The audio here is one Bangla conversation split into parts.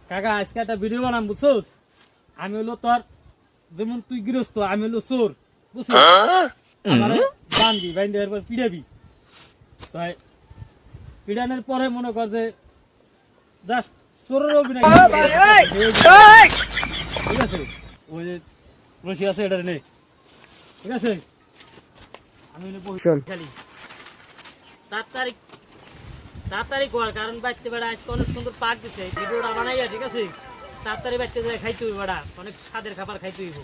কাকা আজকে একটা ভিডিও বানাম বুঝছোস? আমি হলো তোর যেমন তুই গৃহস্থ, আমি হলো চোর বুঝছিস? আমারে বান্ধি বাইন্ধে এরপর পিড়াবি। তাই পিড়ানোর পরে মনে কর যে জাস্ট চোরের অভিনয় ঠিক আছে? ওই যে রশি আছে এটা নে, ঠিক আছে? আমি খেলি তাড়াতাড়ি তাড়াতাড়ি কর, কারণ বাচ্চা বেড়া আজকে অনেক সুন্দর পাক দিচ্ছে, ভিডিওটা বানাইয়া ঠিক আছে? তাড়াতাড়ি বাচ্চা যায় খাইতে হইব, বেড়া অনেক স্বাদের খাবার খাইতে হইব,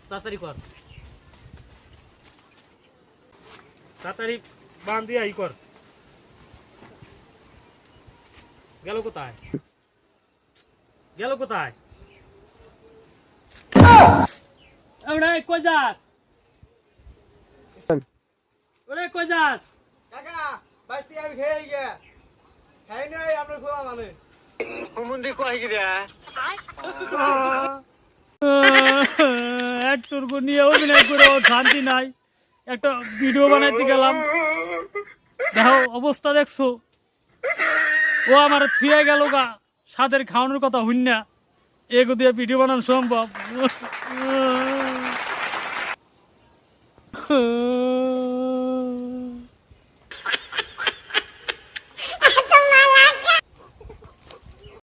তাড়াতাড়ি কর, তাড়াতাড়ি বান দিয়া ই কর। গেল কোথায়, গেল কোথায়? ওরে কই যাস, ওরে কই যাস? কাকা বাইতে আমি খেয়ে গিয়া খাই নাই আপনার খোলা মানে হুমুন্দি কই গিয়া একটুর নিয়ে অভিনয় করে শান্তি নাই। একটা ভিডিও বানাইতে গেলাম, দেখো অবস্থা দেখছো, ও আমার থুয়ে গেল গা স্বাদের খাওয়ানোর কথা হইনা, এগো দিয়ে ভিডিও বানানো সম্ভব?